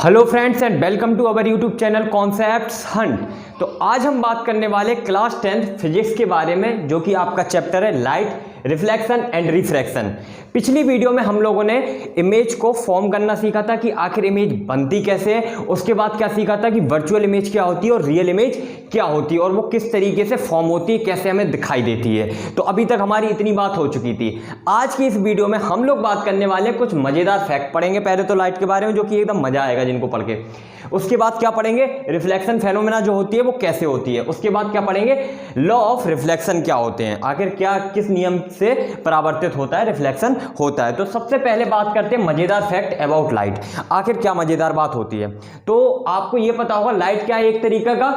Hello friends and welcome to our YouTube channel concepts hunt. तो आज हम बात करने वाले क्लास 10th फिजिक्स के बारे में, जो कि आपका चैप्टर है लाइट, रिफ्लेक्शन एंड रिफ्रैक्शन। पिछली वीडियो में हम लोगों ने इमेज को फॉर्म करना सीखा था कि आखिर इमेज बनती कैसे है। उसके बाद क्या सीखा था कि वर्चुअल इमेज क्या होती है और रियल इमेज क्या होती है और वो किस तरीके से फॉर्म होती है, कैसे हमें दिखाई देती है। तो अभी तक हमारी इतनी बात हो चुकी थी। आज की इस वीडियो में हम लोग बात करने वाले कुछ मजेदार फैक्ट पढ़ेंगे। पहले तो लाइट के बारे में, जो कि एकदम मजा आएगा जिनको पढ़ के। उसके बाद क्या पढ़ेंगे, रिफ्लेक्शन फेनोमेना जो होती है वो कैसे होती है। उसके बाद क्या पढ़ेंगे, लॉ ऑफ रिफ्लेक्शन क्या होते हैं, आखिर क्या किस नियम से परावर्तित होता है, रिफ्लेक्शन होता है। तो सबसे पहले बात करते हैं मजेदार फैक्ट अबाउट लाइट। आखिर क्या मजेदार बात होती है। तो आपको यह पता होगा लाइट क्या है, एक तरीका का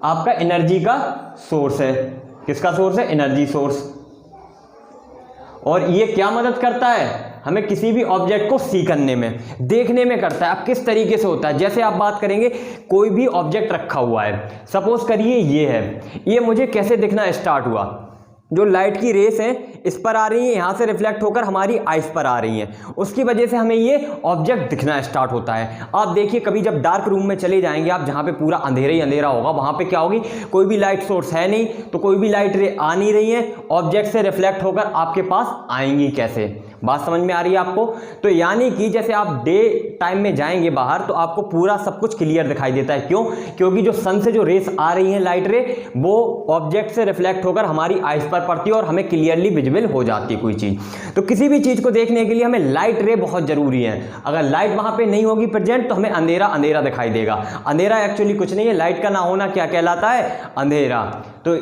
आपका एनर्जी का सोर्स है। किसका सोर्स है, एनर्जी सोर्स। और ये क्या मदद करता है हमें, किसी भी ऑब्जेक्ट को सी करने में, देखने में करता है। अब किस तरीके से होता है, जैसे आप बात करेंगे कोई भी ऑब्जेक्ट रखा हुआ है, सपोज करिए ये है, ये मुझे कैसे दिखना स्टार्ट हुआ, जो लाइट की रेस है इस पर आ रही है, यहाँ से रिफ्लेक्ट होकर हमारी आइस पर आ रही हैं, उसकी वजह से हमें ये ऑब्जेक्ट दिखना स्टार्ट होता है। आप देखिए कभी जब डार्क रूम में चले जाएंगे आप, जहाँ पे पूरा अंधेरा ही अंधेरा होगा, वहाँ पे क्या होगी, कोई भी लाइट सोर्स है नहीं, तो कोई भी लाइट रे आ नहीं रही है, ऑब्जेक्ट से रिफ्लेक्ट होकर आपके पास आएंगी कैसे। बात समझ में आ रही है आपको। तो यानी कि जैसे आप डे टाइम में जाएंगे बाहर तो आपको पूरा सब कुछ क्लियर दिखाई देता है। क्यों? क्योंकि जो सन से जो रेस आ रही है लाइट रे, वो ऑब्जेक्ट से रिफ्लेक्ट होकर हमारी आइस पर पड़ती है और हमें क्लियरली विजिबल हो जाती है कोई चीज। तो किसी भी चीज को देखने के लिए हमें लाइट रे बहुत जरूरी है। अगर लाइट वहां पे नहीं होगी प्रेजेंट तो हमें अंधेरा अंधेरा दिखाई देगा। अंधेरा एक्चुअली कुछ नहीं है, लाइट का ना होना क्या कहलाता है, अंधेरा। तो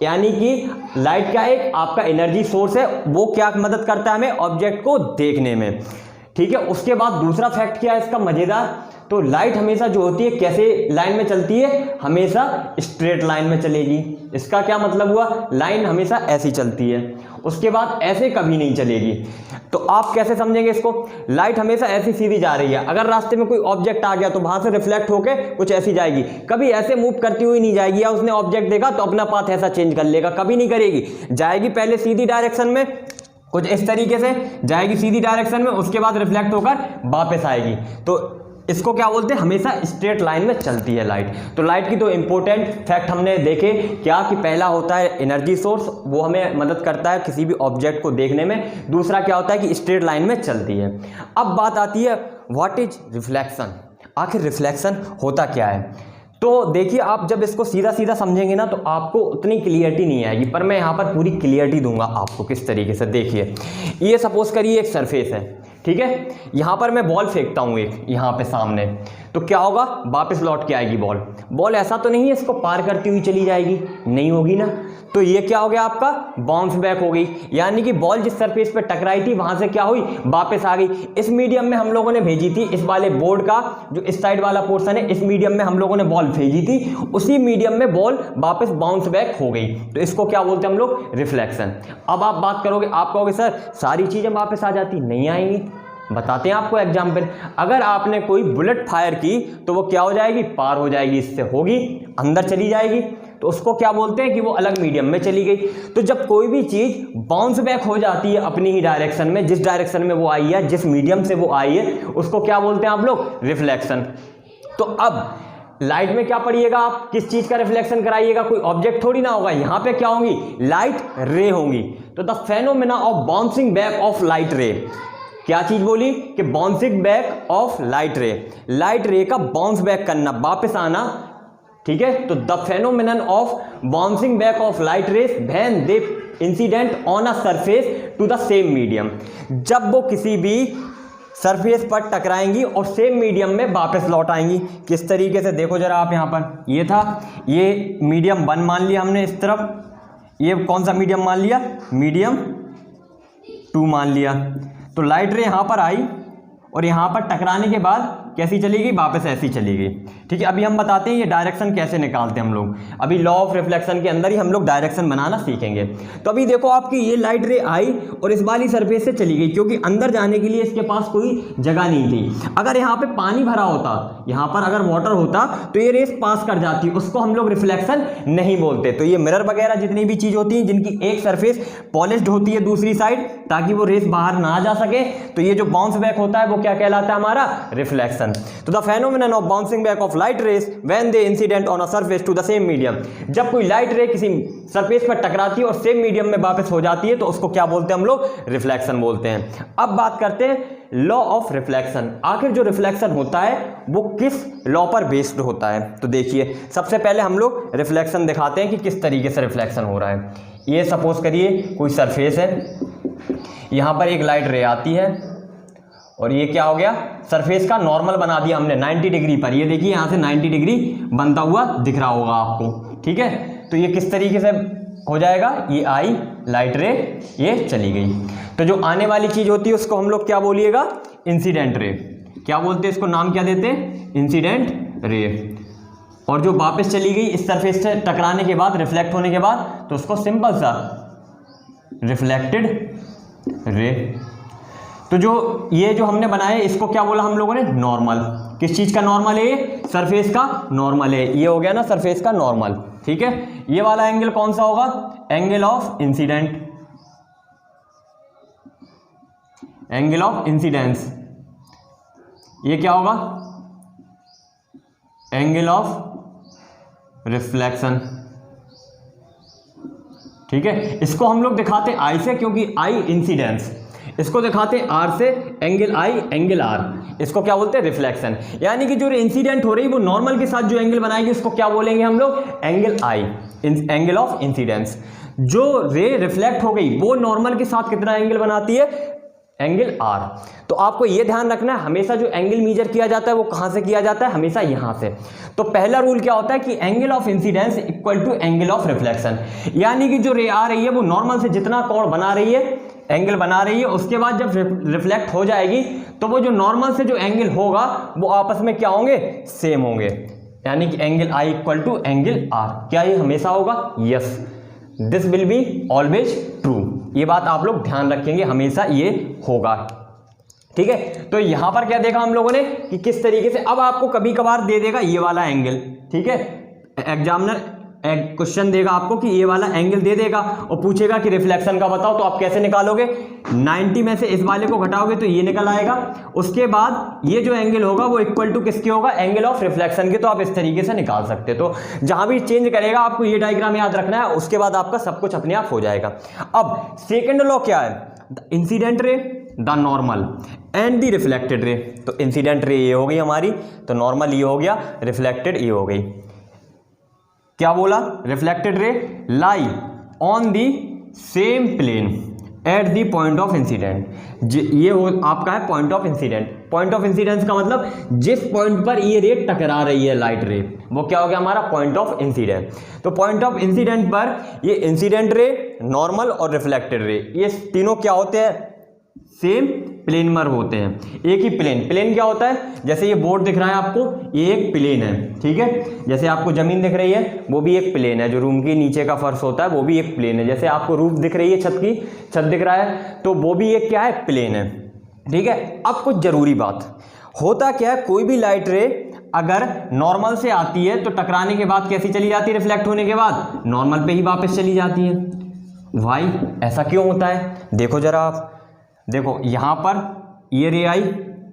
यानी कि लाइट का एक आपका एनर्जी सोर्स है, वो क्या मदद करता है हमें, ऑब्जेक्ट को देखने में। ठीक है। उसके बाद दूसरा फैक्ट क्या है इसका मजेदार, तो लाइट हमेशा जो होती है कैसे लाइन में चलती है, हमेशा स्ट्रेट लाइन में चलेगी। इसका क्या मतलब हुआ, लाइन हमेशा ऐसी चलती है, उसके बाद ऐसे कभी नहीं चलेगी। तो आप कैसे समझेंगे इसको, लाइट हमेशा ऐसी सीधी जा रही है, अगर रास्ते में कोई ऑब्जेक्ट आ गया तो वहां से रिफ्लेक्ट होके कुछ ऐसी जाएगी, कभी ऐसे मूव करती हुई नहीं जाएगी। या उसने ऑब्जेक्ट देखा तो अपना पाथ ऐसा चेंज कर लेगा, कभी नहीं करेगी, जाएगी पहले सीधी डायरेक्शन में, कुछ इस तरीके से जाएगी सीधी डायरेक्शन में, उसके बाद रिफ्लेक्ट होकर वापस आएगी। तो इसको क्या बोलते हैं, हमेशा स्ट्रेट लाइन में चलती है लाइट। तो लाइट की तो इंपॉर्टेंट फैक्ट हमने देखे क्या, कि पहला होता है एनर्जी सोर्स, वो हमें मदद करता है किसी भी ऑब्जेक्ट को देखने में। दूसरा क्या होता है कि स्ट्रेट लाइन में चलती है। अब बात आती है व्हाट इज रिफ्लेक्शन, आखिर रिफ्लेक्शन होता क्या है। तो देखिए आप जब इसको सीधा सीधा समझेंगे ना तो आपको उतनी क्लियरिटी नहीं आएगी, पर मैं यहाँ पर पूरी क्लियरिटी दूंगा आपको किस तरीके से। देखिए ये सपोज करिए एक सरफेस है, ठीक है, यहाँ पर मैं बॉल फेंकता हूँ एक यहाँ पे सामने, तो क्या होगा, वापस लौट के आएगी बॉल। बॉल ऐसा तो नहीं है इसको पार करती हुई चली जाएगी, नहीं होगी ना। तो ये क्या हो गया आपका, बाउंस बैक हो गई, यानी कि बॉल जिस सरफेस पे टकराई थी वहां से क्या हुई, वापस आ गई। इस मीडियम में हम लोगों ने भेजी थी, इस वाले बोर्ड का जो इस साइड वाला पोर्शन है, इस मीडियम में हम लोगों ने बॉल भेजी थी, उसी मीडियम में बॉल वापस बाउंस बैक हो गई। तो इसको क्या बोलते हैं हम लोग, रिफ्लेक्शन। अब आप बात करोगे, आप कहोगे सर सारी चीजें वापस आ जाती, नहीं आएंगी। बताते हैं आपको एग्जाम्पल। अगर आपने कोई बुलेट फायर की तो वो क्या हो जाएगी, पार हो जाएगी, इससे होगी अंदर चली जाएगी, तो उसको क्या बोलते हैं कि वो अलग मीडियम में चली गई। तो जब कोई भी चीज बाउंस बैक हो जाती है अपनी ही डायरेक्शन में, जिस डायरेक्शन में वो आई है, जिस मीडियम से वो आई है, उसको क्या बोलते हैं आप लोग, रिफ्लेक्शन। तो अब लाइट में क्या पढ़िएगा आप, किस चीज का रिफ्लेक्शन कराइएगा, कोई ऑब्जेक्ट थोड़ी ना होगा, यहाँ पे क्या होंगी, लाइट रे होंगी। तो the phenomena of bouncing back of light रे, क्या चीज बोली कि बाउंसिंग बैक ऑफ लाइट रे, लाइट रे का बाउंस बैक करना, वापस आना। ठीक है। तो the phenomenon of bouncing back of light rays when they incident on a surface to the same medium, जब वो किसी भी सरफेस पर टकराएंगी और सेम मीडियम में वापस लौट आएंगी। किस तरीके से, देखो जरा आप, यहाँ पर ये था, ये मीडियम 1 मान लिया हमने इस तरफ, ये कौन सा मीडियम मान लिया, मीडियम 2 मान लिया। तो लाइट रे यहाँ पर आई और यहाँ पर टकराने के बाद कैसी चली गई, वापस ऐसी चली गई। ठीक है। अभी हम बताते हैं ये डायरेक्शन कैसे निकालते हैं हम लोग। अभी लॉ ऑफ रिफ्लेक्शन के अंदर ही हम लोग डायरेक्शन बनाना सीखेंगे। तो अभी देखो आपकी ये लाइट रे आई और इस वाली सरफेस से चली गई, क्योंकि अंदर जाने के लिए इसके पास कोई जगह नहीं थी। अगर यहाँ पे पानी भरा होता, यहाँ पर अगर वाटर होता तो ये रेस पास कर जाती, उसको हम लोग रिफ्लेक्शन नहीं बोलते। तो ये मिरर वगैरह जितनी भी चीज होती है जिनकी एक सरफेस पॉलिश्ड होती है दूसरी साइड, ताकि वो रेस बाहर ना जा सके, तो ये जो बाउंस बैक होता है वो क्या कहलाता है, हमारा रिफ्लेक्शन। रिफ्लेक्शन। तो the phenomenon of bouncing back of light rays when they incident on a surface to the same medium. जब कोई लाइट रे किसी सरफेस पर टकराती है और सेम मीडियम में वापस हो जाती है तो उसको क्या बोलते हैं हम लोग? रिफ्लेक्शन बोलते हैं। अब बात करते हैं लॉ ऑफ रिफ्लेक्शन। आखिर जो रिफ्लेक्शन होता है वो किस लॉ पर बेस्ड होता है? तो देखिए, सबसे पहले हम लोग रिफ्लेक्शन दिखाते हैं कि किस तरीके से रिफ्लेक्शन हो रहा है। ये सपोज करिए कोई सरफेस है, यहाँ पर एक लाइट रे आती है और ये क्या हो गया? सरफेस का नॉर्मल बना दिया हमने 90 डिग्री पर। ये देखिए यहाँ से 90 डिग्री बनता हुआ दिख रहा होगा आपको, ठीक है। तो ये किस तरीके से हो जाएगा? ये आई लाइट रे, ये चली गई। तो जो आने वाली चीज होती है उसको हम लोग क्या बोलिएगा? Incident ray. क्या बोलते हैं इसको? नाम क्या देते हैं? Incident ray. और जो वापस चली गई इस सरफेस से टकराने के बाद, रिफ्लेक्ट होने के बाद, तो उसको सिंपल सा रिफ्लेक्टेड रे। तो जो ये जो हमने बनाया इसको क्या बोला हम लोगों ने? नॉर्मल। किस चीज का नॉर्मल है? ये सरफेस का नॉर्मल है। ये हो गया ना सरफेस का नॉर्मल, ठीक है। ये वाला एंगल कौन सा होगा? Angle of incident, angle of incidence. ये क्या होगा? एंगल ऑफ रिफ्लेक्शन, ठीक है। इसको हम लोग दिखाते हैं आई से, क्योंकि आई इंसिडेंस। इसको दिखाते हैं आर से, एंगल आई एंगल आर। इसको क्या बोलते हैं? रिफ्लेक्शन। यानी कि जो इंसिडेंट हो रही है वो नॉर्मल के साथ जो एंगल बनाएगी उसको क्या बोलेंगे हम लोग? Angle I, angle of incidence. जो रे रिफ्लेक्ट हो गई वो नॉर्मल के साथ कितना एंगल बनाती है? Angle R. तो आपको यह ध्यान रखना है, हमेशा जो एंगल मेजर किया जाता है वो कहां से किया जाता है? हमेशा यहां से। तो पहला रूल क्या होता है कि angle of incidence equal to angle of reflection. यानी कि जो रे आ रही है वो नॉर्मल से जितना कोण बना रही है, एंगल बना रही है, उसके बाद जब रिफ्लेक्ट हो जाएगी तो वो जो नॉर्मल से जो एंगल होगा वो आपस में क्या होंगे? सेम होंगे। यानी कि angle I equal to angle R. क्या ये हमेशा होगा? Yes, this will be always true. ये बात आप लोग ध्यान रखेंगे, हमेशा ये होगा, ठीक है। तो यहां पर क्या देखा हम लोगों ने कि किस तरीके से, अब आपको कभी कभार दे देगा ये वाला एंगल, ठीक है। एग्जामिनर क्वेश्चन देगा आपको कि ये वाला एंगल दे देगा और पूछेगा कि रिफ्लेक्शन का बताओ, तो आप कैसे निकालोगे? 90 में से इस वाले को घटाओगे तो ये निकल आएगा। उसके बाद ये जो एंगल होगा वो इक्वल टू किसके होगा? एंगल ऑफ रिफ्लेक्शन के। तो आप इस तरीके से निकाल सकते हो। तो जहां भी चेंज करेगा आपको ये डायग्राम याद रखना है, उसके बाद आपका सब कुछ अपने आप हो जाएगा। अब सेकेंड लॉ क्या है? The incident ray, the normal and the reflected ray. तो इंसिडेंट रे ये हो गई हमारी, तो नॉर्मल ये हो गया, रिफ्लेक्टेड ये हो गई। क्या बोला? Reflected ray lie on the same plane at the point of incident. ये आपका है point of incident. Point of incidence का मतलब जिस पॉइंट पर ये रे टकरा रही है लाइट रे, वो क्या हो गया हमारा? Point of incident. तो पॉइंट ऑफ इंसिडेंट पर ये इंसिडेंट रे, नॉर्मल और रिफ्लेक्टेड रे, ये तीनों क्या होते हैं? सेम प्लेन पर होते हैं। एक ही प्लेन। प्लेन क्या होता है? जैसे ये बोर्ड दिख रहा है आपको, ये एक प्लेन है, ठीक है। जैसे आपको जमीन दिख रही है वो भी एक प्लेन है। जो रूम के नीचे का फर्श होता है वो भी एक प्लेन है। जैसे आपको रूफ दिख रही है, छत की छत दिख रहा है, तो वो भी एक क्या है? प्लेन है, ठीक है। अब कुछ जरूरी बात, होता क्या है, कोई भी लाइट रे अगर नॉर्मल से आती है तो टकराने के बाद कैसी चली जाती है? रिफ्लेक्ट होने के बाद नॉर्मल पे ही वापस चली जाती है। वाई? ऐसा क्यों होता है? देखो जरा आप, देखो यहां पर ये रे आई,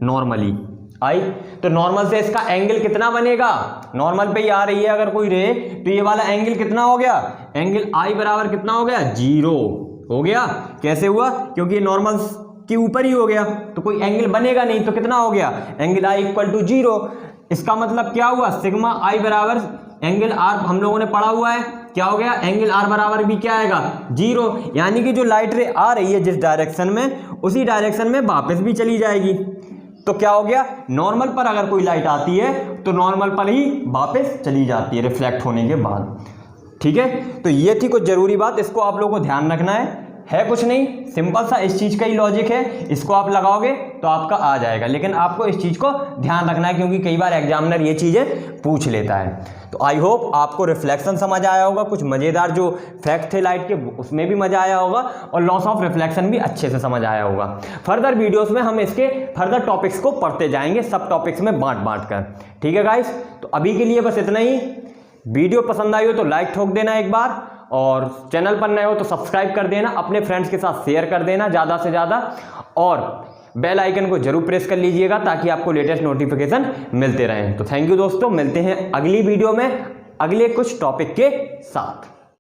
नॉर्मली आई, तो नॉर्मल से इसका एंगल कितना बनेगा? नॉर्मल पे ही आ रही है अगर कोई रे, तो ये वाला एंगल कितना हो गया? एंगल आई बराबर कितना हो गया? 0 हो गया। कैसे हुआ? क्योंकि ये नॉर्मल के ऊपर ही हो गया, तो कोई एंगल बनेगा नहीं, तो कितना हो गया? Angle I equal to 0। इसका मतलब क्या हुआ? सिग्मा आई बराबर एंगल आर हम लोगों ने पढ़ा हुआ है, क्या हो गया? एंगल आर बराबर भी क्या आएगा? 0। यानी कि जो लाइट रे आ रही है जिस डायरेक्शन में, उसी डायरेक्शन में वापस भी चली जाएगी। तो क्या हो गया? नॉर्मल पर अगर कोई लाइट आती है तो नॉर्मल पर ही वापस चली जाती है रिफ्लेक्ट होने के बाद, ठीक है। तो ये थी कुछ जरूरी बात, इसको आप लोगों को ध्यान रखना है कुछ नहीं, सिंपल सा इस चीज का ही लॉजिक है। इसको आप लगाओगे तो आपका आ जाएगा, लेकिन आपको इस चीज को ध्यान रखना है क्योंकि कई बार एग्जामिनर ये चीजें पूछ लेता है। तो आई होप आपको रिफ्लेक्शन समझ आया होगा, कुछ मजेदार जो फैक्ट थे लाइट के उसमें भी मजा आया होगा, और लॉस ऑफ रिफ्लेक्शन भी अच्छे से समझ आया होगा। फर्दर वीडियोस में हम इसके फर्दर टॉपिक्स को पढ़ते जाएंगे, सब टॉपिक्स में बांट कर, ठीक है गाइस। तो अभी के लिए बस इतना ही। वीडियो पसंद आई हो तो लाइक ठोक देना एक बार, और चैनल पर नए हो तो सब्सक्राइब कर देना, अपने फ्रेंड्स के साथ शेयर कर देना ज़्यादा से ज़्यादा, और बेल आइकन को जरूर प्रेस कर लीजिएगा ताकि आपको लेटेस्ट नोटिफिकेशन मिलते रहें। तो थैंक यू दोस्तों, मिलते हैं अगली वीडियो में अगले कुछ टॉपिक के साथ।